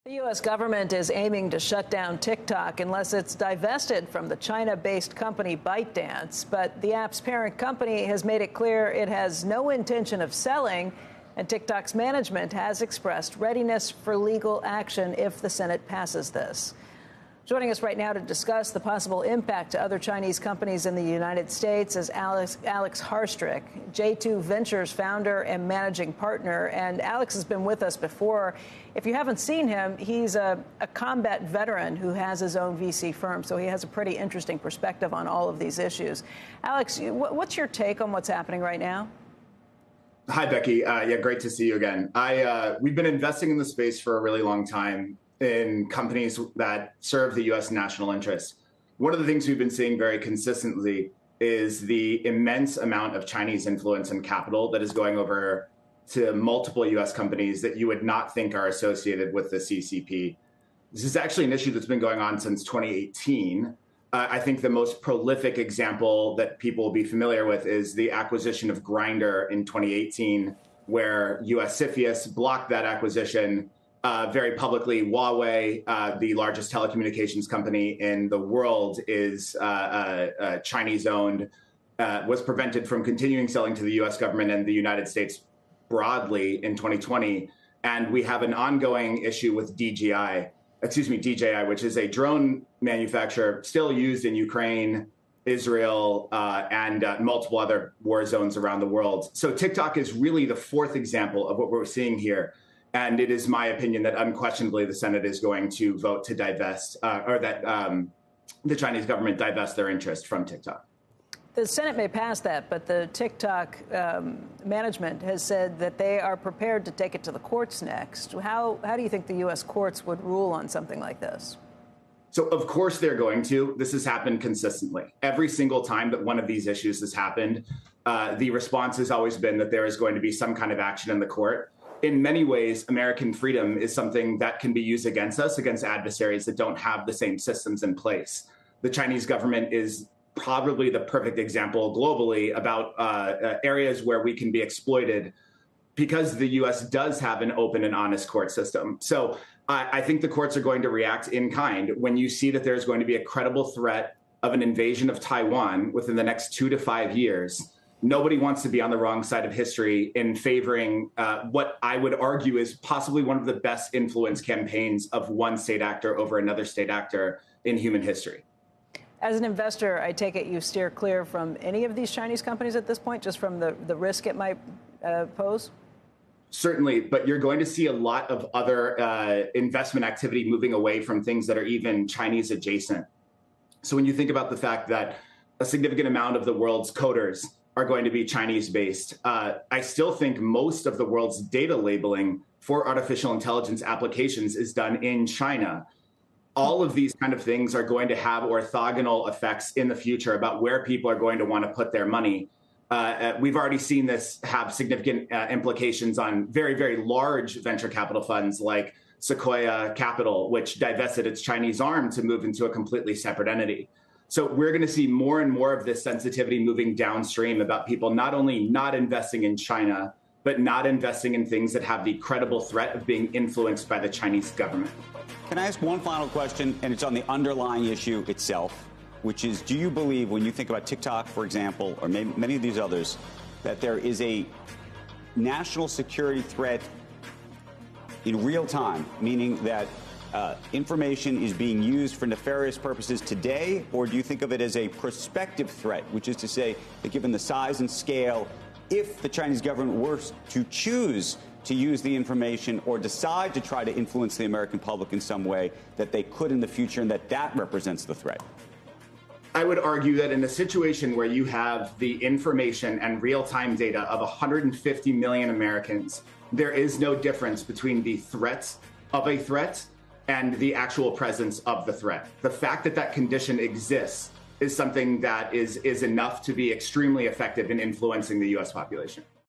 The U.S. government is aiming to shut down TikTok unless it's divested from the China-based company ByteDance. But the app's parent company has made it clear it has no intention of selling, and TikTok's management has expressed readiness for legal action if the Senate passes this. Joining us right now to discuss the possible impact to other Chinese companies in the United States is Alex Harstrick, J2 Ventures founder and managing partner. And Alex has been with us before. If you haven't seen him, he's a combat veteran who has his own VC firm, so he has a pretty interesting perspective on all of these issues. Alex, what's your take on what's happening right now? Hi, Becky. Great to see you again. We've been investing in the space for a really long time in companies that serve the U.S. national interest. One of the things we've been seeing very consistently is the immense amount of Chinese influence and capital that is going over to multiple U.S. companies that you would not think are associated with the CCP. This is actually an issue that's been going on since 2018. I think the most prolific example that people will be familiar with is the acquisition of Grindr in 2018, where U.S. CFIUS blocked that acquisition very publicly. Huawei, the largest telecommunications company in the world, is Chinese-owned, was prevented from continuing selling to the U.S. government and the United States broadly in 2020. And we have an ongoing issue with DJI, which is a drone manufacturer still used in Ukraine, Israel, and multiple other war zones around the world. So TikTok is really the fourth example of what we're seeing here. And it is my opinion that unquestionably the Senate is going to vote to divest, or that the Chinese government divest their interest from TikTok. The Senate may pass that, but the TikTok management has said that they are prepared to take it to the courts next. How do you think the U.S. courts would rule on something like this? So, of course, they're going to. This has happened consistently. Every single time that one of these issues has happened, the response has always been that there is going to be some kind of action in the court. In many ways, American freedom is something that can be used against us, against adversaries that don't have the same systems in place. The Chinese government is probably the perfect example globally about areas where we can be exploited because the U.S. does have an open and honest court system. So I think the courts are going to react in kind when you see that there's going to be a credible threat of an invasion of Taiwan within the next 2 to 5 years. Nobody wants to be on the wrong side of history in favoring what I would argue is possibly one of the best influence campaigns of one state actor over another state actor in human history. As an investor, I take it you steer clear from any of these Chinese companies at this point, just from the risk it might pose? Certainly, but you're going to see a lot of other investment activity moving away from things that are even Chinese adjacent. So when you think about the fact that a significant amount of the world's coders are going to be Chinese-based, I still think most of the world's data labeling for artificial intelligence applications is done in China. All of these kind of things are going to have orthogonal effects in the future about where people are going to want to put their money. We've already seen this have significant implications on very, very large venture capital funds like Sequoia Capital, which divested its Chinese arm to move into a completely separate entity. So we're going to see more and more of this sensitivity moving downstream about people not only not investing in China, but not investing in things that have the credible threat of being influenced by the Chinese government. Can I ask one final question? And it's on the underlying issue itself, which is, do you believe when you think about TikTok, for example, or maybe many of these others, that there is a national security threat in real time, meaning that information is being used for nefarious purposes today, or do you think of it as a prospective threat, which is to say that given the size and scale, if the Chinese government were to choose to use the information or decide to try to influence the American public in some way, that they could in the future, and that represents the threat? I would argue that in a situation where you have the information and real-time data of 150 million Americans, there is no difference between the threat of a threat and the actual presence of the threat. The fact that that condition exists is something that is enough to be extremely effective in influencing the U.S. population.